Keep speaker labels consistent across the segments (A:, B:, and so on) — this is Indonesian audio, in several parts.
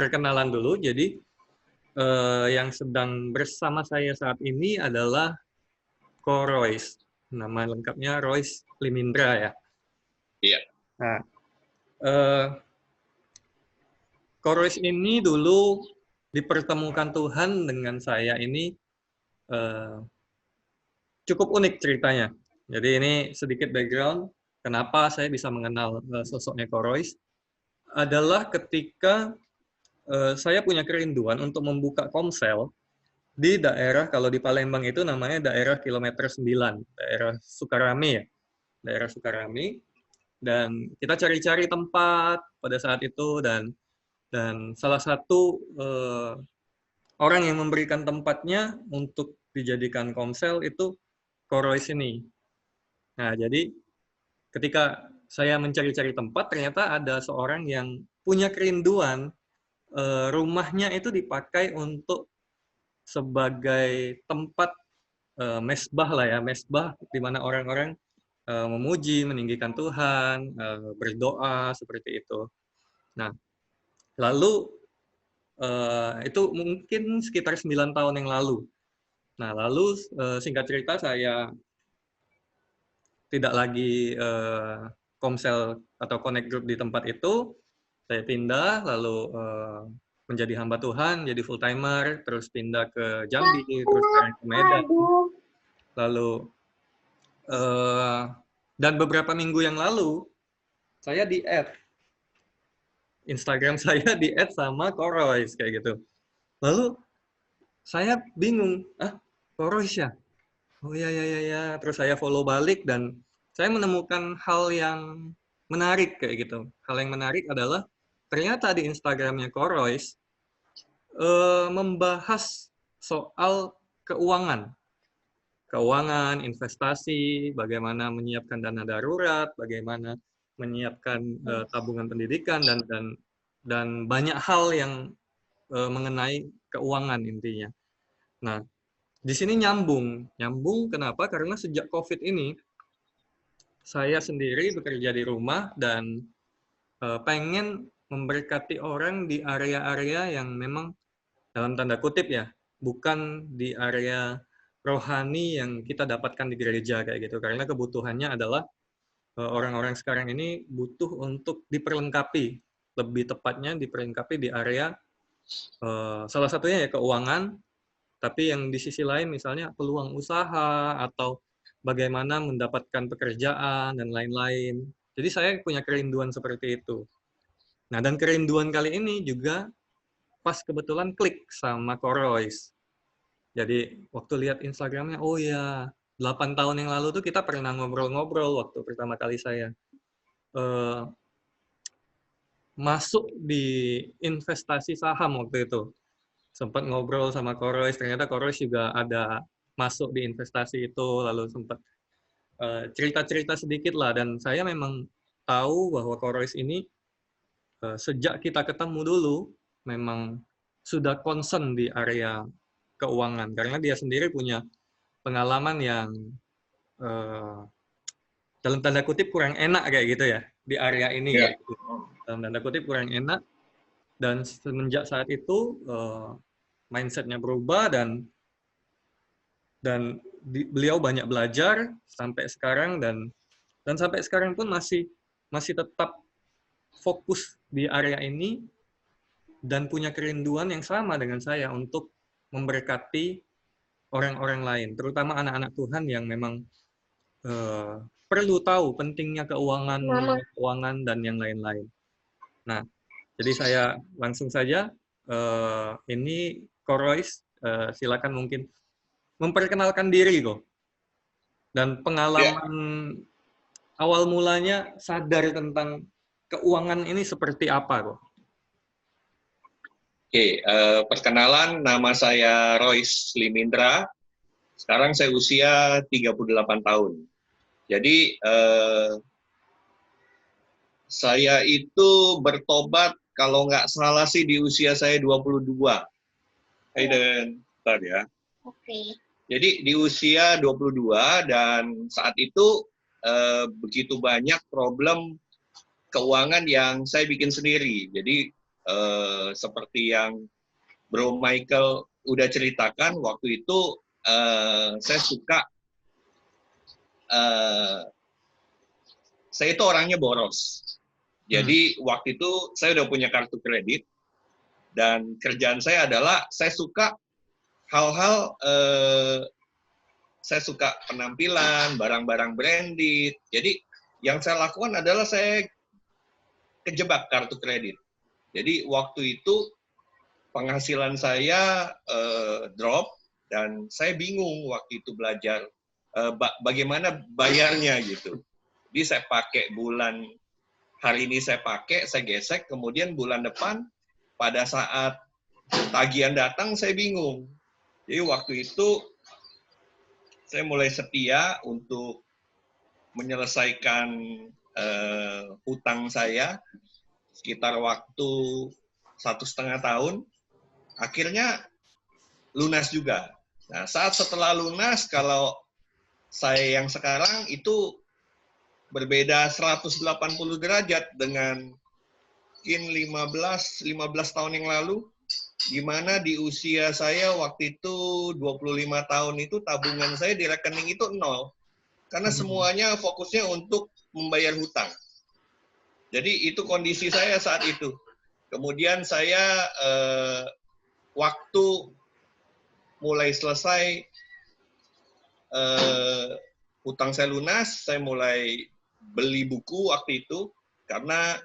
A: perkenalan dulu. Jadi yang sedang bersama saya saat ini adalah Ko Royce. Nama lengkapnya Royce Limindra ya.
B: Iya.
A: Nah, Ko Royce ini dulu dipertemukan Tuhan dengan saya ini cukup unik ceritanya. Jadi ini sedikit background kenapa saya bisa mengenal sosoknya Ko Royce adalah ketika saya punya kerinduan untuk membuka komsel di daerah, kalau di Palembang itu namanya daerah kilometer 9, daerah Sukarame ya, daerah Sukarame. Dan kita cari-cari tempat pada saat itu, dan salah satu orang yang memberikan tempatnya untuk dijadikan komsel itu Ko Royce ini. Nah, jadi ketika saya mencari-cari tempat, ternyata ada seorang yang punya kerinduan rumahnya itu dipakai untuk sebagai tempat mesbah lah ya, mesbah di mana orang-orang memuji, meninggikan Tuhan, berdoa seperti itu. Nah, lalu itu mungkin sekitar 9 tahun yang lalu. Nah, lalu singkat cerita saya tidak lagi komsel atau connect group di tempat itu, saya pindah, lalu menjadi hamba Tuhan, jadi full timer, terus pindah ke Jambi, terus sekarang ke Medan. Lalu dan beberapa minggu yang lalu saya di-add Instagram saya di-add sama Ko Royce kayak gitu. Lalu saya bingung, Ko Royce ya? Oh ya. Terus saya follow balik dan saya menemukan hal yang menarik kayak gitu. Hal yang menarik adalah ternyata di Instagramnya Ko Royce membahas soal keuangan, investasi, bagaimana menyiapkan dana darurat, bagaimana menyiapkan tabungan pendidikan dan banyak hal yang mengenai keuangan intinya. Nah, di sini nyambung kenapa? Karena sejak COVID ini saya sendiri bekerja di rumah dan pengen memberkati orang di area-area yang memang dalam tanda kutip ya, bukan di area rohani yang kita dapatkan di gereja kayak gitu. Karena kebutuhannya adalah orang-orang sekarang ini butuh untuk diperlengkapi, lebih tepatnya diperlengkapi di area salah satunya ya keuangan, tapi yang di sisi lain misalnya peluang usaha atau bagaimana mendapatkan pekerjaan dan lain-lain. Jadi saya punya kerinduan seperti itu. Nah, dan kerinduan kali ini juga pas kebetulan klik sama Ko Royce. Jadi waktu lihat Instagramnya, oh ya, 8 tahun yang lalu tuh kita pernah ngobrol-ngobrol waktu pertama kali saya masuk di investasi saham waktu itu. Sempat ngobrol sama Ko Royce, ternyata Ko Royce juga ada masuk di investasi itu, lalu sempat cerita-cerita sedikit lah, dan saya memang tahu bahwa Ko Royce ini sejak kita ketemu dulu memang sudah concern di area keuangan, karena dia sendiri punya pengalaman yang dalam tanda kutip kurang enak kayak gitu ya di area ini kayak gitu. Dalam tanda kutip kurang enak, dan semenjak saat itu mindsetnya berubah dan beliau banyak belajar sampai sekarang, dan sampai sekarang pun masih tetap fokus di area ini dan punya kerinduan yang sama dengan saya untuk memberkati orang-orang lain, terutama anak-anak Tuhan yang memang perlu tahu pentingnya keuangan dan yang lain-lain. Nah, jadi saya langsung saja ini Ko Royce, silakan mungkin memperkenalkan diri kok, dan pengalaman awal mulanya sadar tentang keuangan ini seperti apa kok.
B: Oke, perkenalan, nama saya Royce Limindra. Sekarang saya usia 38 tahun. Jadi saya itu bertobat kalau nggak salah sih di usia saya 22. Aiden, bentar ya. Oke. Jadi di usia 22 dan saat itu begitu banyak problem keuangan yang saya bikin sendiri. Jadi seperti yang Bro Michael udah ceritakan, waktu itu saya suka, saya itu orangnya boros. Jadi waktu itu saya udah punya kartu kredit, dan kerjaan saya adalah saya suka hal-hal, saya suka penampilan, barang-barang branded. Jadi yang saya lakukan adalah saya kejebak kartu kredit. Jadi waktu itu penghasilan saya drop, dan saya bingung waktu itu belajar bagaimana bayarnya gitu. Jadi saya pakai bulan, hari ini saya pakai, saya gesek, kemudian bulan depan pada saat tagihan datang saya bingung. Jadi waktu itu saya mulai setia untuk menyelesaikan hutang saya sekitar waktu 1,5 tahun. Akhirnya lunas juga. Nah, saat setelah lunas, kalau saya yang sekarang itu berbeda 180 derajat dengan mungkin 15 tahun yang lalu, di mana di usia saya waktu itu 25 tahun itu tabungan saya di rekening itu 0. Karena semuanya fokusnya untuk membayar hutang. Jadi itu kondisi saya saat itu. Kemudian saya waktu mulai selesai hutang saya lunas, saya mulai beli buku waktu itu, karena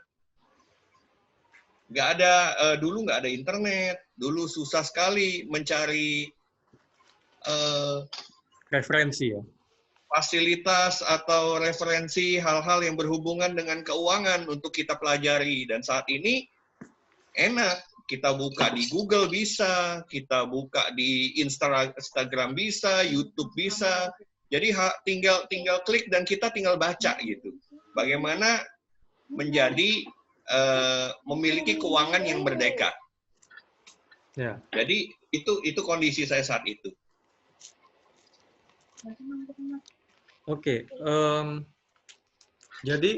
B: dulu nggak ada internet, dulu susah sekali mencari
A: referensi ya.
B: Fasilitas atau referensi hal-hal yang berhubungan dengan keuangan untuk kita pelajari. Dan saat ini enak, kita buka di Google bisa, kita buka di Instagram bisa, YouTube bisa. Jadi tinggal klik dan kita tinggal baca gitu. Bagaimana menjadi memiliki keuangan yang merdeka.
A: Ya.
B: Jadi itu kondisi saya saat itu.
A: Oke, jadi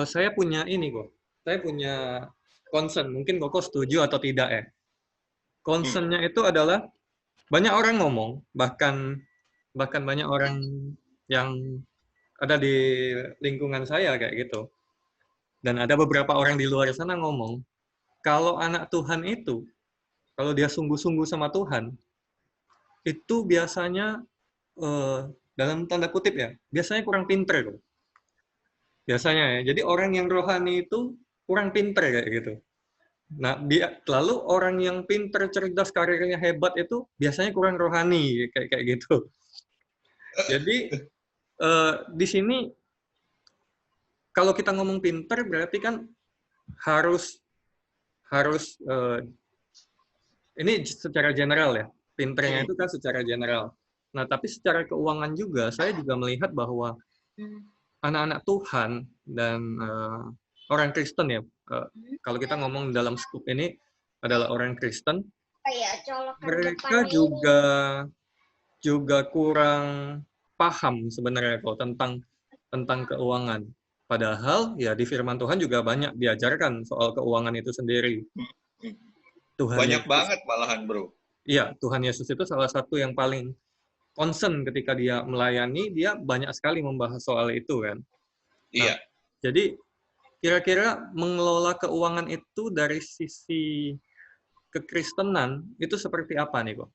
A: saya punya ini kok. Saya punya concern. Mungkin Koko setuju atau tidak ya. Concernnya itu adalah banyak orang ngomong, bahkan banyak orang yang ada di lingkungan saya kayak gitu. Dan ada beberapa orang di luar sana ngomong, kalau anak Tuhan itu, kalau dia sungguh-sungguh sama Tuhan, itu biasanya dalam tanda kutip ya, biasanya kurang pinter. Biasanya ya. Jadi orang yang rohani itu kurang pinter kayak gitu. Nah, lalu orang yang pinter, cerdas, karirnya hebat itu biasanya kurang rohani kayak gitu. Jadi di sini kalau kita ngomong pinter berarti kan harus ini secara general ya. Pinternya itu kan secara general. Nah, tapi secara keuangan juga saya juga melihat bahwa anak-anak Tuhan dan orang Kristen ya, kalau kita ngomong dalam skup ini adalah orang Kristen, mereka juga kurang paham sebenarnya kok tentang keuangan. Padahal ya di firman Tuhan juga banyak diajarkan soal keuangan itu sendiri.
B: Banyak banget malahan, Bro.
A: Iya, Tuhan Yesus itu salah satu yang paling concern ketika dia melayani, dia banyak sekali membahas soal itu kan.
B: Iya.
A: Jadi kira-kira mengelola keuangan itu dari sisi kekristenan itu seperti apa nih, kok?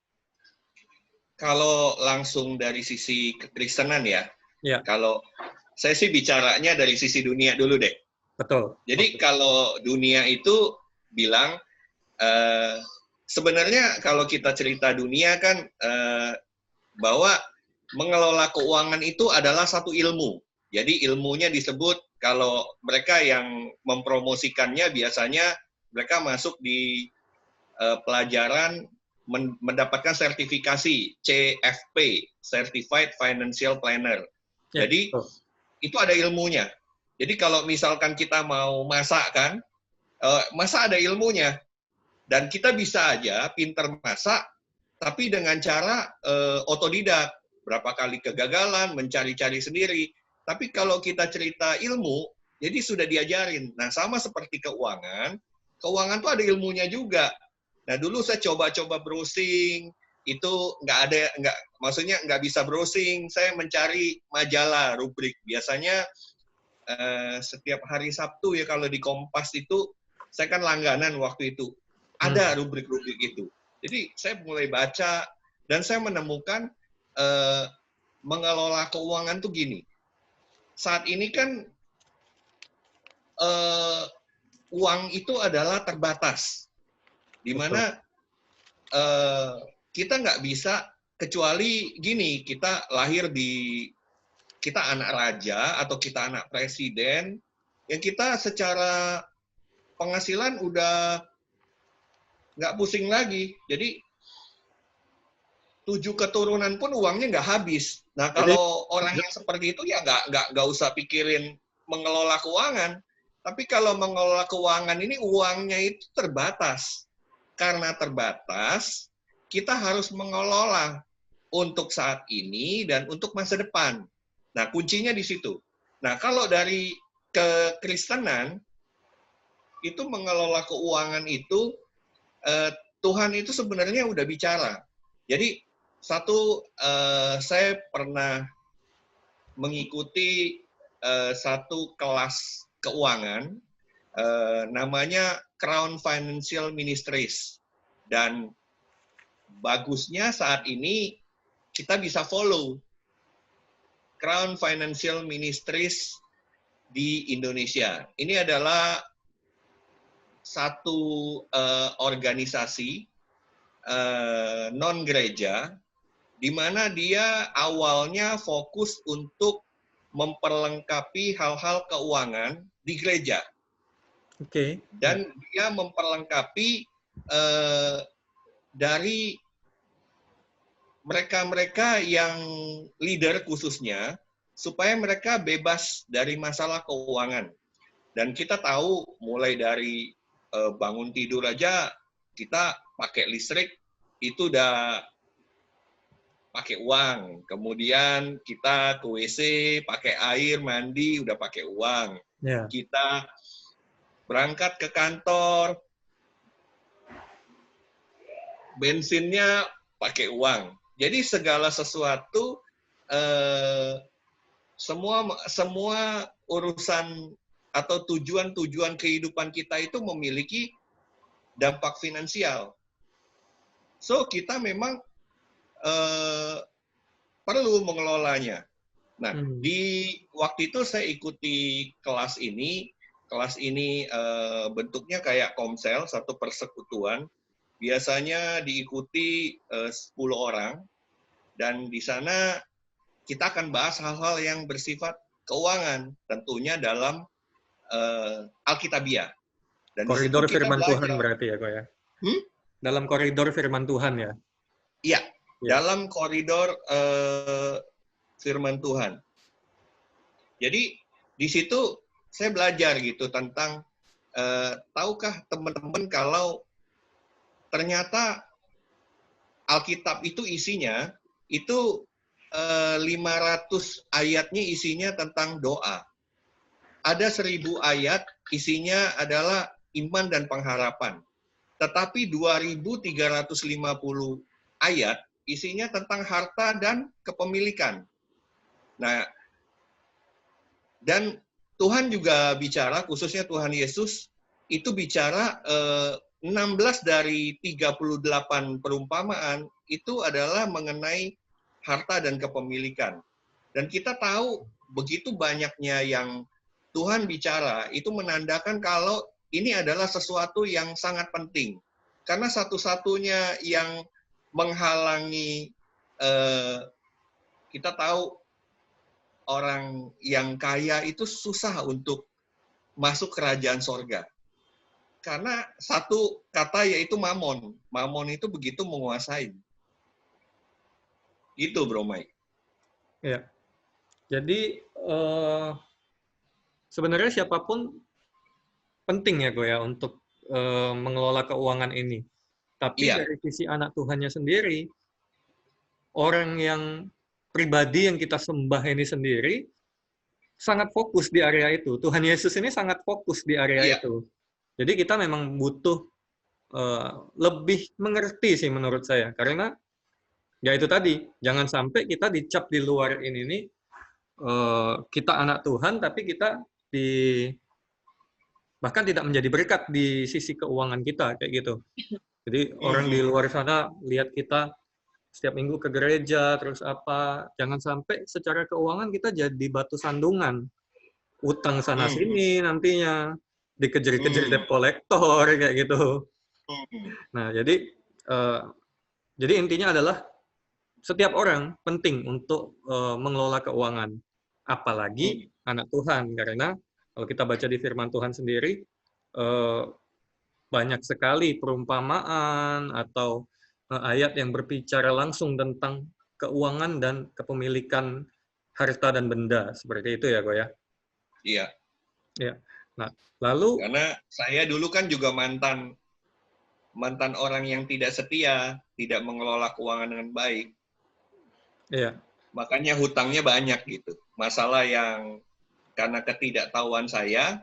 B: Kalau langsung dari sisi kekristenan ya. Kalau saya sih bicaranya dari sisi dunia dulu deh.
A: Betul.
B: Jadi kalau dunia itu bilang sebenarnya kalau kita cerita dunia kan bahwa mengelola keuangan itu adalah satu ilmu. Jadi ilmunya disebut, kalau mereka yang mempromosikannya biasanya mereka masuk di pelajaran mendapatkan sertifikasi CFP, Certified Financial Planner. Jadi itu ada ilmunya. Jadi kalau misalkan kita mau masak kan, masak ada ilmunya. Dan kita bisa aja pinter masak, tapi dengan cara otodidak. Berapa kali kegagalan, mencari-cari sendiri. Tapi kalau kita cerita ilmu, Jadi sudah diajarin. Nah, sama seperti keuangan, keuangan tuh ada ilmunya juga. Nah, dulu saya coba-coba browsing, itu maksudnya nggak bisa browsing. Saya mencari majalah, rubrik. Biasanya setiap hari Sabtu ya kalau di Kompas itu, saya kan langganan waktu itu. Ada rubrik-rubrik itu. Jadi saya mulai baca, dan saya menemukan mengelola keuangan tuh gini. Saat ini kan uang itu adalah terbatas, di mana kita nggak bisa, kecuali gini, kita anak raja atau kita anak presiden, yang kita secara penghasilan udah nggak pusing lagi. Jadi 7 keturunan pun uangnya nggak habis. Nah, kalau orang yang seperti itu ya nggak usah pikirin mengelola keuangan. Tapi kalau mengelola keuangan ini uangnya itu terbatas. Karena terbatas, kita harus mengelola untuk saat ini dan untuk masa depan. Nah, kuncinya di situ. Nah, kalau dari kekristenan, itu mengelola keuangan itu, Tuhan itu sebenarnya udah bicara. Jadi, saya pernah mengikuti satu kelas keuangan, namanya Crown Financial Ministries. Dan bagusnya saat ini kita bisa follow Crown Financial Ministries di Indonesia. Ini adalah satu organisasi non-gereja, di mana dia awalnya fokus untuk memperlengkapi hal-hal keuangan di gereja.
A: Oke.
B: Dan dia memperlengkapi dari mereka-mereka yang leader khususnya, supaya mereka bebas dari masalah keuangan. Dan kita tahu mulai dari bangun tidur aja, kita pakai listrik, itu udah pakai uang. Kemudian kita ke WC, pakai air, mandi, udah pakai uang.
A: Yeah.
B: Kita berangkat ke kantor, bensinnya pakai uang. Jadi segala sesuatu, semua urusan atau tujuan-tujuan kehidupan kita itu memiliki dampak finansial. So, kita memang perlu mengelolanya. Nah, di waktu itu saya ikuti kelas ini. Kelas ini bentuknya kayak komsel, satu persekutuan. Biasanya diikuti 10 orang. Dan di sana kita akan bahas hal-hal yang bersifat keuangan, tentunya dalam Alkitabiah. Dan
A: koridor firman Tuhan berarti ya, kok ya? Dalam koridor firman Tuhan ya?
B: Iya, dalam koridor firman Tuhan. Jadi di situ saya belajar gitu tentang, tahukah teman-teman kalau ternyata Alkitab itu isinya, itu 500 ayatnya isinya tentang doa. Ada 1000 ayat isinya adalah iman dan pengharapan. Tetapi 2350 ayat isinya tentang harta dan kepemilikan. Nah, dan Tuhan juga bicara, khususnya Tuhan Yesus, itu bicara 16 dari 38 perumpamaan itu adalah mengenai harta dan kepemilikan. Dan kita tahu begitu banyaknya yang Tuhan bicara, itu menandakan kalau ini adalah sesuatu yang sangat penting. Karena satu-satunya yang menghalangi, kita tahu orang yang kaya itu susah untuk masuk kerajaan sorga. Karena satu kata yaitu mamon. Mamon itu begitu menguasai. Gitu, Bro Mike.
A: Ya. Jadi, sebenarnya siapapun penting ya, Go ya, untuk mengelola keuangan ini. Tapi dari sisi anak Tuhannya sendiri, orang yang pribadi yang kita sembah ini sendiri, sangat fokus di area itu. Tuhan Yesus ini sangat fokus di area
B: Iya.
A: itu. Jadi kita memang butuh lebih mengerti sih menurut saya. Karena ya itu tadi, jangan sampai kita dicap di luar ini nih, kita anak Tuhan, tapi kita bahkan tidak menjadi berkat di sisi keuangan kita, kayak gitu. Jadi orang di luar sana lihat kita setiap minggu ke gereja, terus apa, jangan sampai secara keuangan kita jadi batu sandungan. Utang sana-sini nantinya, dikejar-kejar debt collector, kayak gitu. Nah, jadi intinya adalah setiap orang penting untuk mengelola keuangan. Apalagi anak Tuhan, karena kalau kita baca di firman Tuhan sendiri, banyak sekali perumpamaan atau ayat yang berbicara langsung tentang keuangan dan kepemilikan harta dan benda. Seperti itu ya, Ko ya?
B: Iya.
A: Ya. Nah, lalu...
B: Karena saya dulu kan juga mantan orang yang tidak setia, tidak mengelola keuangan dengan baik.
A: Iya.
B: Makanya hutangnya banyak gitu. Masalah yang karena ketidaktahuan saya,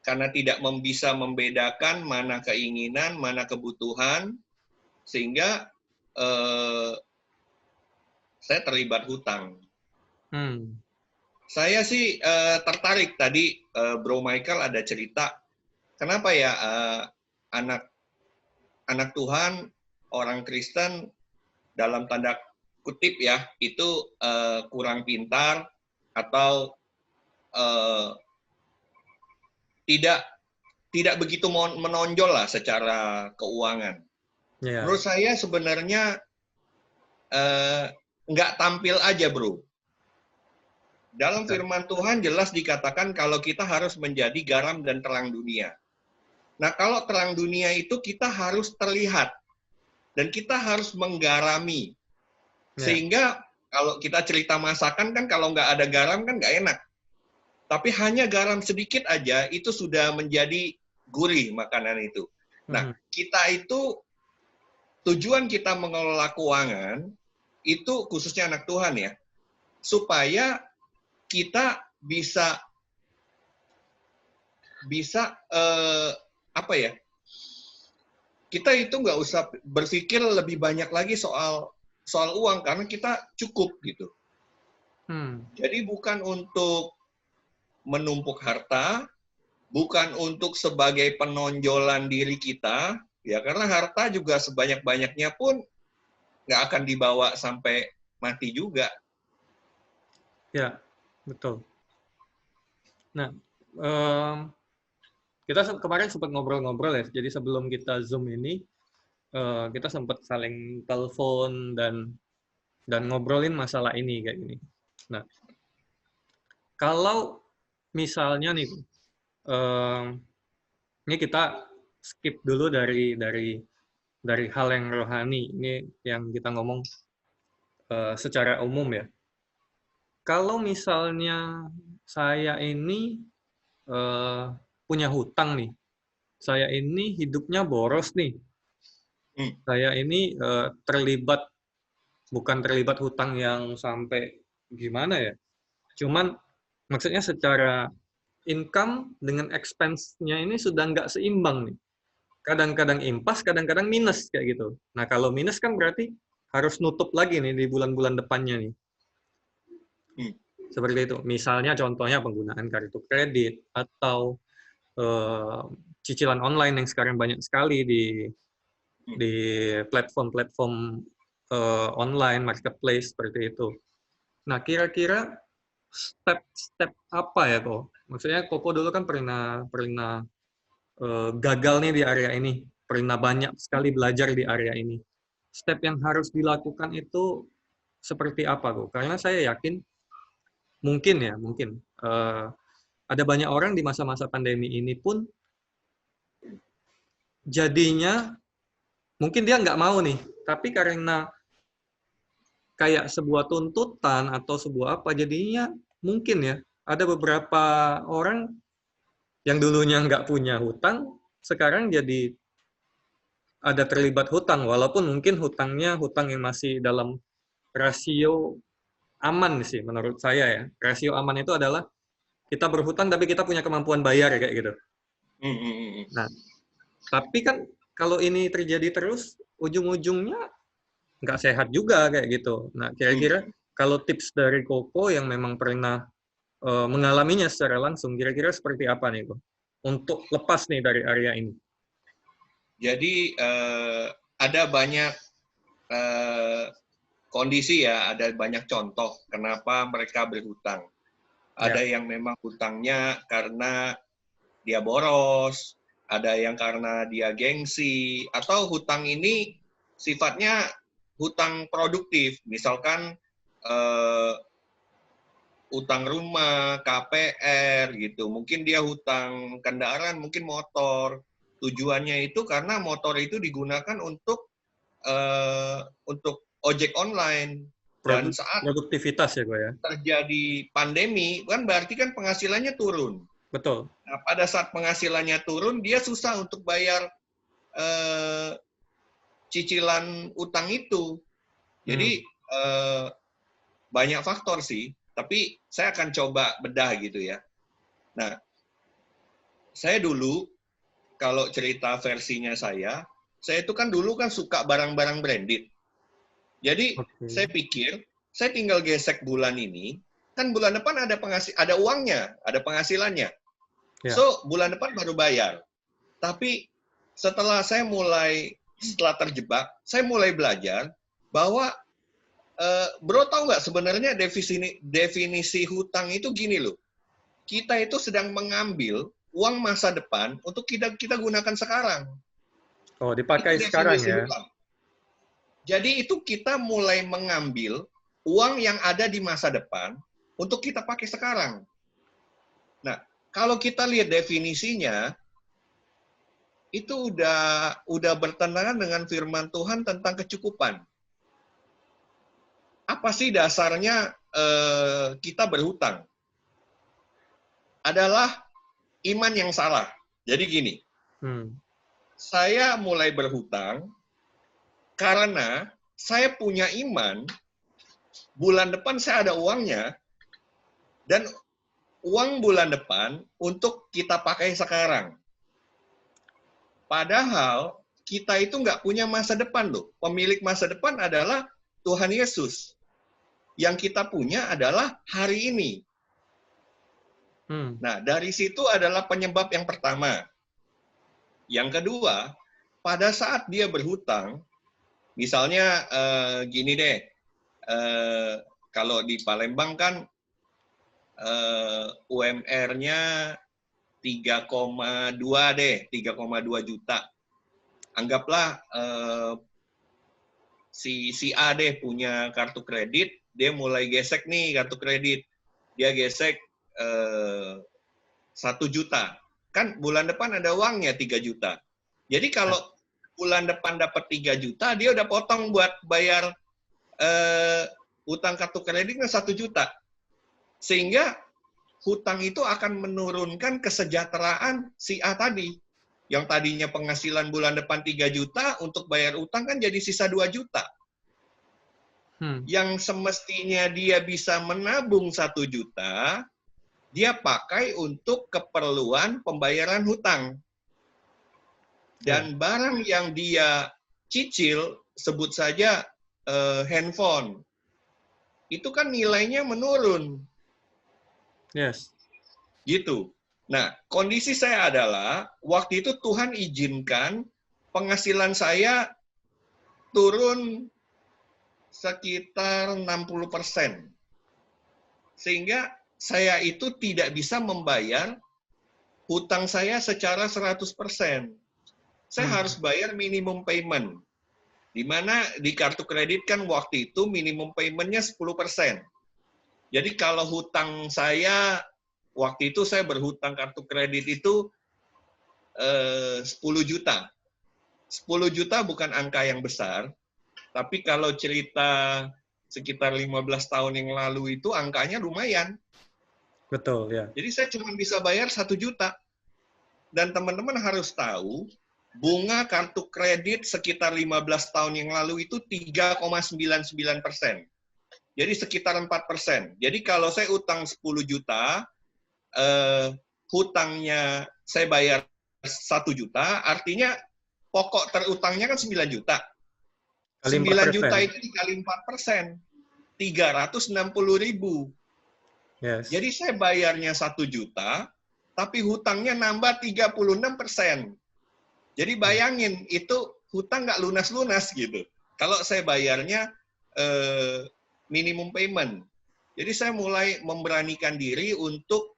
B: karena tidak bisa membedakan mana keinginan, mana kebutuhan, sehingga saya terlibat hutang. Saya sih tertarik tadi Bro Michael ada cerita, kenapa ya anak Tuhan, orang Kristen dalam tanda kutip ya, itu kurang pintar atau tidak begitu menonjol lah secara keuangan. Yeah. Menurut saya sebenarnya nggak tampil aja, Bro. Dalam firman Tuhan jelas dikatakan kalau kita harus menjadi garam dan terang dunia. Nah, kalau terang dunia itu kita harus terlihat dan kita harus menggarami. Sehingga kalau kita cerita masakan kan kalau nggak ada garam kan nggak enak. Tapi hanya garam sedikit aja itu sudah menjadi gurih makanan itu. Nah, kita itu tujuan kita mengelola keuangan itu khususnya anak Tuhan ya, supaya kita bisa apa ya? Kita itu nggak usah berpikir lebih banyak lagi soal uang karena kita cukup gitu. Jadi bukan untuk menumpuk harta, bukan untuk sebagai penonjolan diri kita, ya karena harta juga sebanyak-banyaknya pun nggak akan dibawa sampai mati juga.
A: Ya, betul. Nah, kita kemarin sempat ngobrol-ngobrol ya, jadi sebelum kita Zoom ini, kita sempat saling telepon dan ngobrolin masalah ini kayak gini. Nah, kalau misalnya nih, ini kita skip dulu dari hal yang rohani. Ini yang kita ngomong secara umum ya. Kalau misalnya saya ini punya hutang nih, saya ini hidupnya boros nih, saya ini bukan terlibat hutang yang sampai gimana ya, cuman maksudnya secara income dengan expense-nya ini sudah nggak seimbang nih. Kadang-kadang impas, kadang-kadang minus kayak gitu. Nah, kalau minus kan berarti harus nutup lagi nih di bulan-bulan depannya nih. Seperti itu. Misalnya contohnya penggunaan kartu kredit atau cicilan online yang sekarang banyak sekali di platform-platform online marketplace seperti itu. Nah, kira-kira step-step apa ya kok? Maksudnya Koko dulu kan pernah gagal nih di area ini, pernah banyak sekali belajar di area ini. Step yang harus dilakukan itu seperti apa kok? Karena saya yakin mungkin ada banyak orang di masa-masa pandemi ini pun jadinya mungkin dia nggak mau nih, tapi karena kayak sebuah tuntutan atau sebuah apa, jadinya mungkin ya ada beberapa orang yang dulunya nggak punya hutang, sekarang jadi ada terlibat hutang, walaupun mungkin hutangnya hutang yang masih dalam rasio aman sih menurut saya ya. Rasio aman itu adalah kita berhutang tapi kita punya kemampuan bayar kayak gitu. Nah, tapi kan kalau ini terjadi terus, ujung-ujungnya nggak sehat juga kayak gitu. Nah, kira-kira kalau tips dari Koko yang memang pernah mengalaminya secara langsung, kira-kira seperti apa nih, Ko? Untuk lepas nih dari area ini?
B: Jadi ada banyak kondisi ya, ada banyak contoh kenapa mereka berhutang. Ada yang memang hutangnya karena dia boros, ada yang karena dia gengsi, atau hutang ini sifatnya hutang produktif. Misalkan hutang rumah, KPR gitu. Mungkin dia hutang kendaraan, mungkin motor. Tujuannya itu karena motor itu digunakan untuk ojek online. Dan saat
A: produktivitas ya, Ko ya.
B: Terjadi pandemi, kan berarti kan penghasilannya turun.
A: Betul.
B: Nah, pada saat penghasilannya turun, dia susah untuk bayar cicilan utang itu. Jadi banyak faktor sih, tapi saya akan coba bedah gitu ya. Nah, saya dulu, kalau cerita versinya saya itu kan dulu kan suka barang-barang branded. Jadi saya pikir, saya tinggal gesek bulan ini, kan bulan depan ada uangnya, ada penghasilannya. So, bulan depan baru bayar. Tapi setelah terjebak, saya mulai belajar bahwa, bro tahu nggak sebenarnya definisi hutang itu gini loh. Kita itu sedang mengambil uang masa depan untuk kita gunakan sekarang.
A: Oh, dipakai sekarang ya.
B: Hutang. Jadi itu kita mulai mengambil uang yang ada di masa depan untuk kita pakai sekarang. Nah, kalau kita lihat definisinya, itu udah bertentangan dengan firman Tuhan tentang kecukupan. Apa sih dasarnya kita berhutang? Adalah iman yang salah. Jadi gini, saya mulai berhutang karena saya punya iman, bulan depan saya ada uangnya, dan uang bulan depan untuk kita pakai sekarang. Padahal kita itu nggak punya masa depan loh. Pemilik masa depan adalah Tuhan Yesus. Yang kita punya adalah hari ini. Nah, dari situ adalah penyebab yang pertama. Yang kedua, pada saat dia berhutang, misalnya gini deh, kalau di Palembang kan UMR-nya 3,2 deh, 3,2 juta. Anggaplah si A deh punya kartu kredit, dia mulai gesek nih kartu kredit. Dia gesek 1 juta. Kan bulan depan ada uangnya 3 juta. Jadi kalau bulan depan dapat 3 juta, dia udah potong buat bayar utang kartu kreditnya 1 juta. Sehingga hutang itu akan menurunkan kesejahteraan si A tadi. Yang tadinya penghasilan bulan depan 3 juta, untuk bayar utang kan jadi sisa 2 juta. Yang semestinya dia bisa menabung 1 juta, dia pakai untuk keperluan pembayaran hutang. Dan barang yang dia cicil, sebut saja handphone, itu kan nilainya menurun.
A: Yes.
B: Gitu. Nah, kondisi saya adalah, waktu itu Tuhan izinkan penghasilan saya turun sekitar 60%. Sehingga saya itu tidak bisa membayar hutang saya secara 100%. Saya harus bayar minimum payment. Di mana di kartu kredit kan waktu itu minimum payment-nya 10%. Jadi kalau hutang saya, waktu itu saya berhutang kartu kredit itu 10 juta. 10 juta bukan angka yang besar, tapi kalau cerita sekitar 15 tahun yang lalu itu angkanya lumayan.
A: Betul, ya.
B: Jadi saya cuma bisa bayar 1 juta. Dan teman-teman harus tahu, bunga kartu kredit sekitar 15 tahun yang lalu itu 3,99%. Jadi sekitar 4%. Jadi kalau saya utang 10 juta, hutangnya saya bayar 1 juta, artinya pokok terutangnya kan 9 juta.
A: Kali
B: 9 juta
A: 4%.
B: itu dikali 4%, 360.000.
A: Yes.
B: Jadi saya bayarnya 1 juta, tapi hutangnya nambah 36%. Jadi bayangin, itu hutang nggak lunas-lunas gitu. Kalau saya bayarnya minimum payment. Jadi saya mulai memberanikan diri untuk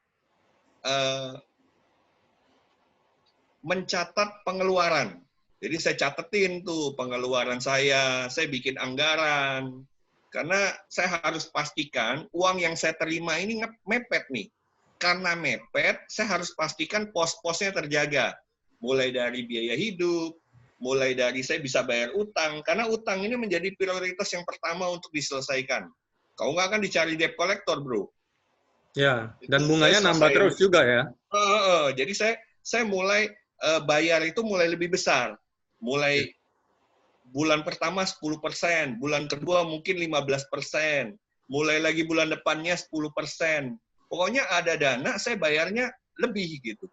B: mencatat pengeluaran. Jadi saya catetin tuh pengeluaran saya bikin anggaran. Karena saya harus pastikan uang yang saya terima ini mepet nih. Karena mepet, saya harus pastikan pos-posnya terjaga. Mulai dari biaya hidup, mulai dari saya bisa bayar utang. Karena utang ini menjadi prioritas yang pertama untuk diselesaikan. Kalau nggak akan dicari debt collector, bro.
A: Ya, dan bunganya nambah terus juga ya.
B: Jadi saya mulai bayar itu mulai lebih besar. Mulai bulan pertama 10%, bulan kedua mungkin 15%, mulai lagi bulan depannya 10%. Pokoknya ada dana, saya bayarnya lebih gitu.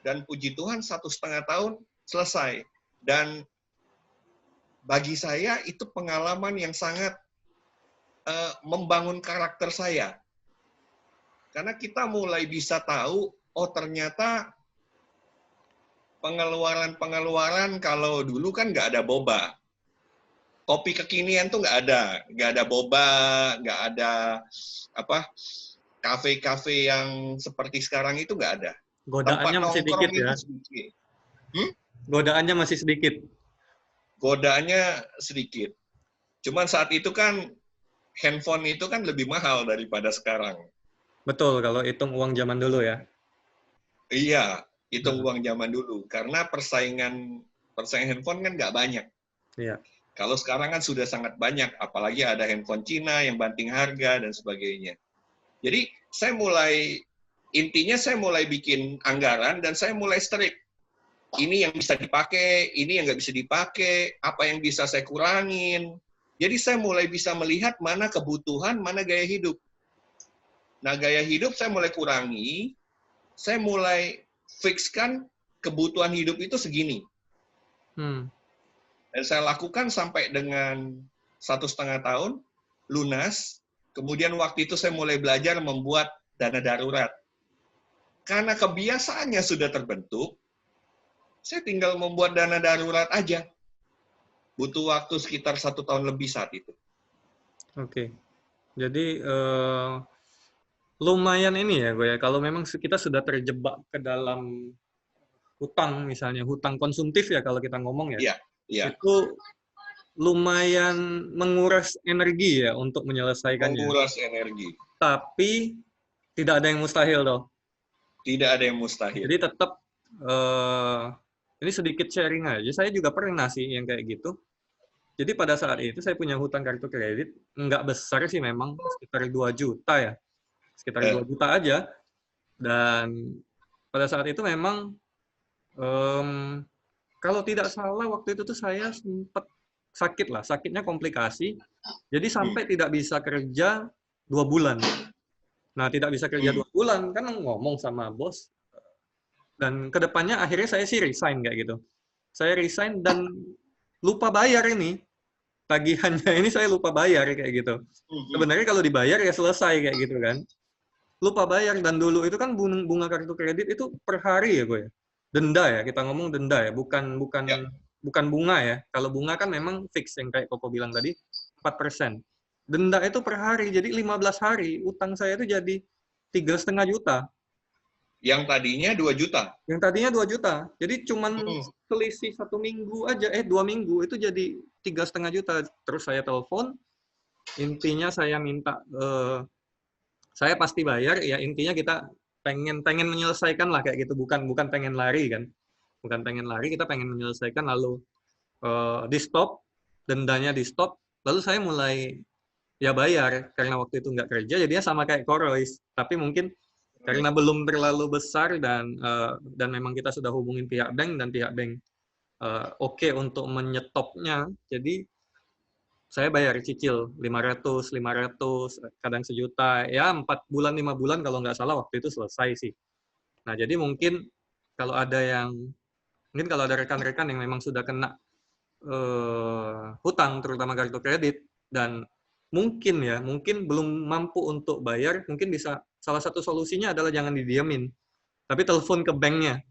B: Dan puji Tuhan 1,5 tahun selesai. Dan bagi saya itu pengalaman yang sangat membangun karakter saya. Karena kita mulai bisa tahu, oh ternyata pengeluaran-pengeluaran kalau dulu kan nggak ada boba. Kopi kekinian tuh nggak ada boba, nggak ada kafe-kafe yang seperti sekarang itu nggak ada.
A: Godaannya
B: Tempat
A: masih dikit ya.
B: Sedikit.
A: Godaannya masih sedikit.
B: Godaannya sedikit. Cuman saat itu kan handphone itu kan lebih mahal daripada sekarang.
A: Betul, kalau hitung uang zaman dulu ya.
B: Iya, hitung uang zaman dulu. Karena persaingan handphone kan nggak banyak.
A: Iya.
B: Kalau sekarang kan sudah sangat banyak, apalagi ada handphone Cina yang banting harga dan sebagainya. Jadi intinya saya mulai bikin anggaran dan saya mulai strict. Ini yang bisa dipakai, ini yang nggak bisa dipakai, apa yang bisa saya kurangin. Jadi saya mulai bisa melihat mana kebutuhan, mana gaya hidup. Nah, gaya hidup saya mulai kurangi, saya mulai fixkan kebutuhan hidup itu segini. Dan saya lakukan sampai dengan 1,5 tahun, lunas. Kemudian waktu itu saya mulai belajar membuat dana darurat. Karena kebiasaannya sudah terbentuk, saya tinggal membuat dana darurat aja. Butuh waktu sekitar 1 tahun lebih saat itu.
A: Oke. Jadi lumayan ini ya, gue ya. Kalau memang kita sudah terjebak ke dalam hutang, misalnya hutang konsumtif ya kalau kita ngomong ya.
B: Iya.
A: Itu lumayan menguras energi ya untuk menyelesaikannya.
B: Menguras energi.
A: Tapi tidak ada yang mustahil loh.
B: Tidak ada yang mustahil.
A: Jadi tetap ini sedikit sharing aja. Saya juga pernah sih yang kayak gitu. Jadi pada saat itu saya punya hutang kartu kredit, nggak besar sih memang, sekitar 2 juta ya. Sekitar 2 juta aja. Dan pada saat itu memang, kalau tidak salah waktu itu tuh saya sempat sakit lah. Sakitnya komplikasi. Jadi sampai tidak bisa kerja 2 bulan. Nah, tidak bisa kerja 2 bulan, kan ngomong sama bos. Dan kedepannya akhirnya saya sih resign kayak gitu. Saya resign dan lupa bayar ini. Tagihannya ini saya lupa bayar kayak gitu. Sebenarnya kalau dibayar ya selesai kayak gitu kan. Lupa bayar, dan dulu itu kan bunga kartu kredit itu per hari ya gue ya. Denda ya, kita ngomong denda ya, bukan bunga ya. Kalau bunga kan memang fix yang kayak Koko bilang tadi 4%. Denda itu per hari, jadi 15 hari utang saya itu jadi 3,5 juta.
B: Yang tadinya 2 juta.
A: Yang tadinya 2 juta. Jadi cuman selisih 1 minggu aja, 2 minggu itu jadi 3,5 juta. Terus saya telepon, intinya saya minta, saya pasti bayar, ya intinya kita pengen menyelesaikan lah kayak gitu, bukan pengen lari kan. Bukan pengen lari, kita pengen menyelesaikan, lalu di stop, dendanya di stop, lalu saya mulai ya bayar, karena waktu itu nggak kerja, jadinya sama kayak Korois, tapi mungkin karena belum terlalu besar dan memang kita sudah hubungin pihak bank dan pihak bank oke untuk menyetopnya, jadi saya bayar cicil 500, kadang sejuta, ya 4 bulan, 5 bulan kalau nggak salah waktu itu selesai sih. Nah, jadi mungkin kalau ada rekan-rekan yang memang sudah kena hutang, terutama kartu kredit, dan mungkin belum mampu untuk bayar, mungkin bisa, salah satu solusinya adalah jangan didiamin, tapi telepon ke banknya.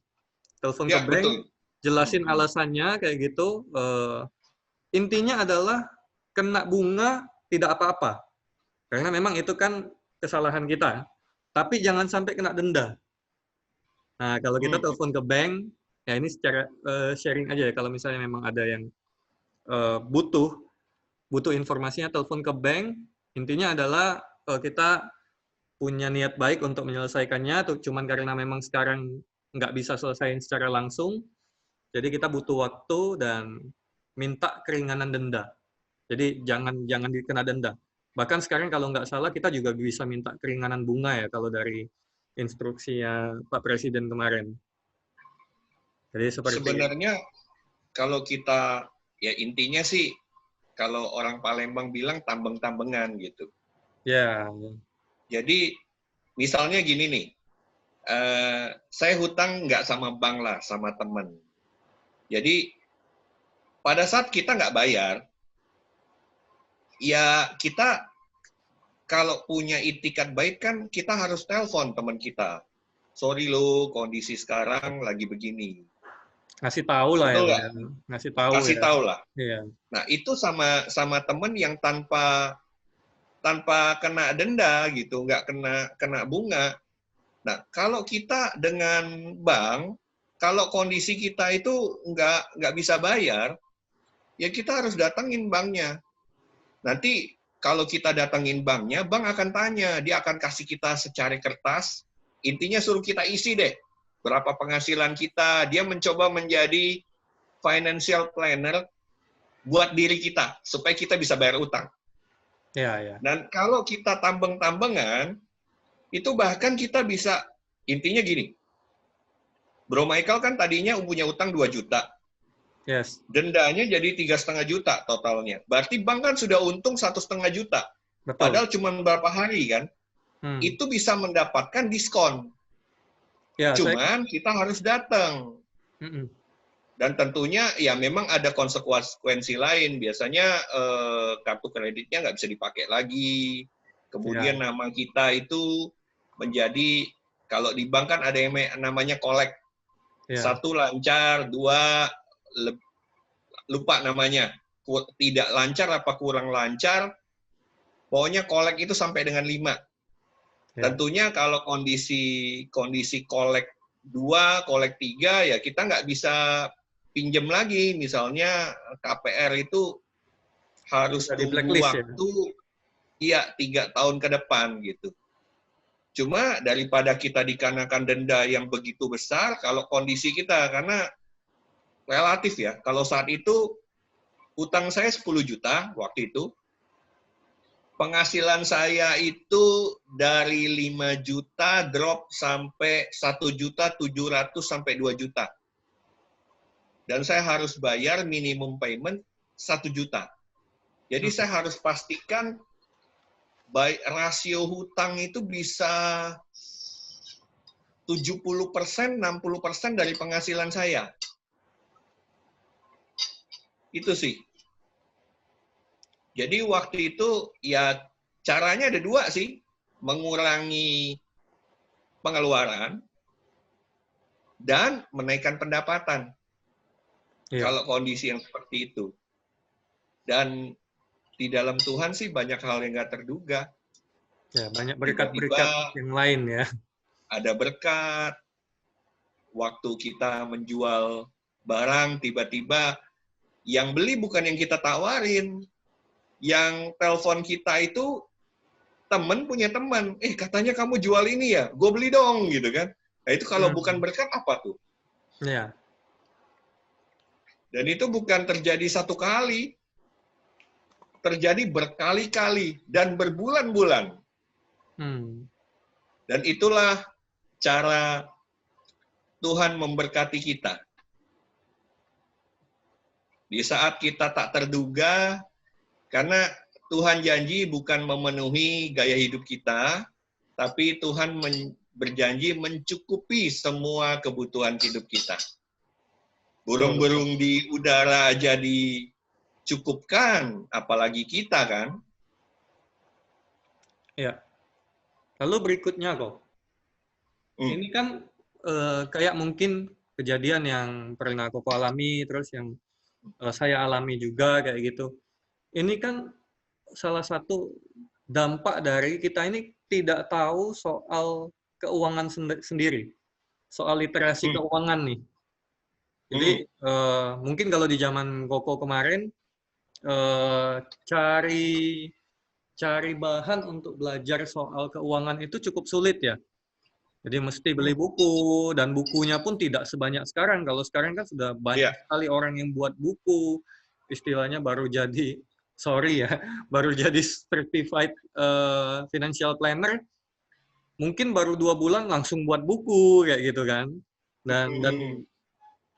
A: Telepon ke
B: Ya,
A: bank,
B: betul.
A: jelasin alasannya kayak gitu. Intinya adalah kena bunga tidak apa-apa, karena memang itu kan kesalahan kita. Tapi jangan sampai kena denda. Nah, kalau kita telepon ke bank, ya ini secara sharing aja ya. Kalau misalnya memang ada yang butuh informasinya, telepon ke bank. Intinya adalah kita punya niat baik untuk menyelesaikannya, cuman karena memang sekarang nggak bisa selesaiin secara langsung, jadi kita butuh waktu dan minta keringanan denda. Jadi jangan dikena denda. Bahkan sekarang kalau nggak salah kita juga bisa minta keringanan bunga ya kalau dari instruksinya Pak Presiden kemarin. Jadi seperti
B: Sebenarnya kalau kita, ya intinya sih, kalau orang Palembang bilang tambeng-tambengan gitu.
A: ya.
B: Jadi misalnya gini nih, saya hutang nggak sama bank lah, sama temen. Jadi pada saat kita nggak bayar, ya kita kalau punya itikat baik kan kita harus telepon teman kita. Sorry lo, kondisi sekarang lagi begini.
A: Ngasih tahu lah ya,
B: Betul
A: Pak.
B: nggak?
A: Ngasih tahu
B: Kasih
A: ya.
B: tahu lah.
A: Iya.
B: Nah itu sama temen yang tanpa kena denda gitu, nggak kena bunga. Nah kalau kita dengan bank, kalau kondisi kita itu nggak bisa bayar, ya kita harus datangin banknya. Nanti kalau kita datangin banknya, bank akan tanya, dia akan kasih kita secari kertas, intinya suruh kita isi deh, berapa penghasilan kita, dia mencoba menjadi financial planner buat diri kita, supaya kita bisa bayar utang.
A: Ya.
B: Dan kalau kita tambeng-tambengan, itu bahkan kita bisa, intinya gini, Bro Michael kan tadinya punya utang 2 juta,
A: Yes.
B: dendanya jadi 3,5 juta totalnya. Berarti bank kan sudah untung 1,5 juta.
A: Betul.
B: Padahal cuma berapa hari kan. Itu bisa mendapatkan diskon.
A: Ya,
B: Cuman kita harus datang. Dan tentunya ya memang ada konsekuensi lain. Biasanya kartu kreditnya nggak bisa dipakai lagi. Kemudian nama kita itu menjadi, kalau di bank kan ada yang namanya kolek. Satu lancar, dua lupa namanya, tidak lancar apa kurang lancar, pokoknya kolek itu sampai dengan 5. Tentunya kalau kondisi kolek 2, kolek 3, ya kita nggak bisa pinjam lagi. Misalnya KPR itu harus tunggu waktu ya 3 tahun ke depan gitu. Cuma daripada kita dikenakan denda yang begitu besar, kalau kondisi kita, karena relatif ya, kalau saat itu utang saya 10 juta waktu itu, penghasilan saya itu dari 5 juta drop sampai 1 juta 700 sampai 2 juta. Dan saya harus bayar minimum payment 1 juta. Jadi saya harus pastikan rasio hutang itu bisa 70%, 60% dari penghasilan saya. Itu sih. Jadi waktu itu ya caranya ada 2 sih. Mengurangi pengeluaran dan menaikkan pendapatan. Kalau kondisi yang seperti itu. Dan di dalam Tuhan sih banyak hal yang nggak terduga.
A: Ya, banyak berkat-berkat yang lain ya. Ada
B: berkat. Waktu kita menjual barang, tiba-tiba yang beli bukan yang kita tawarin. Yang telepon kita itu teman punya teman. Katanya kamu jual ini ya? Gue beli dong, gitu kan. Nah, itu kalau bukan berkat apa tuh?
A: Ya.
B: Dan itu bukan terjadi 1 kali. Terjadi berkali-kali dan berbulan-bulan. Dan itulah cara Tuhan memberkati kita. Di saat kita tak terduga, Karena Tuhan janji bukan memenuhi gaya hidup kita, tapi Tuhan berjanji mencukupi semua kebutuhan hidup kita. Burung-burung di udara aja dicukupkan, apalagi kita kan?
A: Ya. Lalu berikutnya kok, ini kan kayak mungkin kejadian yang pernah Koko alami, terus yang saya alami juga kayak gitu. Ini kan salah satu dampak dari kita ini tidak tahu soal keuangan sendiri, soal literasi keuangan nih. Jadi mungkin kalau di zaman Koko kemarin cari bahan untuk belajar soal keuangan itu cukup sulit ya. Jadi mesti beli buku, dan bukunya pun tidak sebanyak sekarang. Kalau sekarang kan sudah banyak sekali orang yang buat buku, istilahnya baru jadi, baru jadi certified financial planner, mungkin baru 2 bulan langsung buat buku, kayak gitu kan.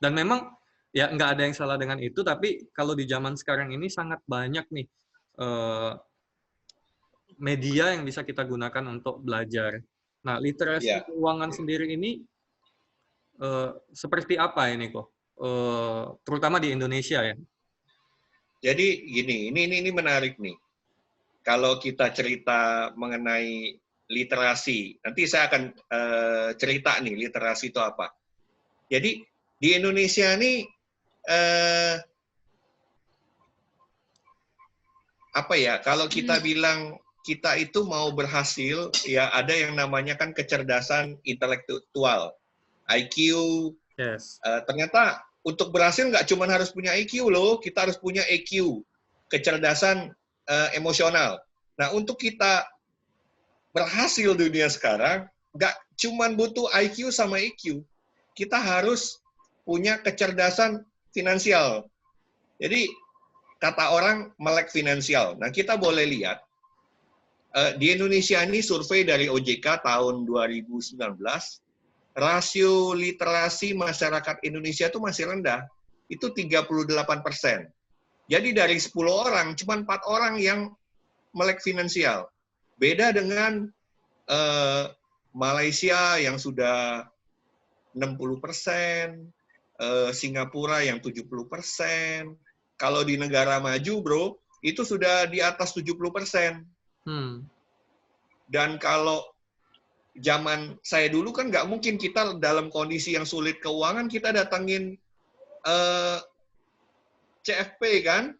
A: Dan memang, ya nggak ada yang salah dengan itu, tapi kalau di zaman sekarang ini sangat banyak nih media yang bisa kita gunakan untuk belajar. Nah, literasi keuangan sendiri ini seperti apa ini kok? Terutama di Indonesia ya.
B: Jadi gini, ini menarik nih. Kalau kita cerita mengenai literasi, nanti saya akan cerita nih literasi itu apa. Jadi di Indonesia nih apa ya? Kalau kita bilang kita itu mau berhasil, ya ada yang namanya kan kecerdasan intelektual, IQ.
A: Yes.
B: Ternyata untuk berhasil nggak cuma harus punya IQ loh, kita harus punya EQ, kecerdasan emosional. Nah, untuk kita berhasil di dunia sekarang, nggak cuma butuh IQ sama EQ, kita harus punya kecerdasan finansial. Jadi, kata orang melek finansial. Nah, kita boleh lihat, di Indonesia ini survei dari OJK tahun 2019, rasio literasi masyarakat Indonesia itu masih rendah. Itu 38%. Jadi dari 10 orang, cuma 4 orang yang melek finansial. Beda dengan Malaysia yang sudah 60%, Singapura yang 70%. Kalau di negara maju, bro, itu sudah di atas 70%. Dan kalau zaman saya dulu kan nggak mungkin kita dalam kondisi yang sulit keuangan, kita datangin CFP kan,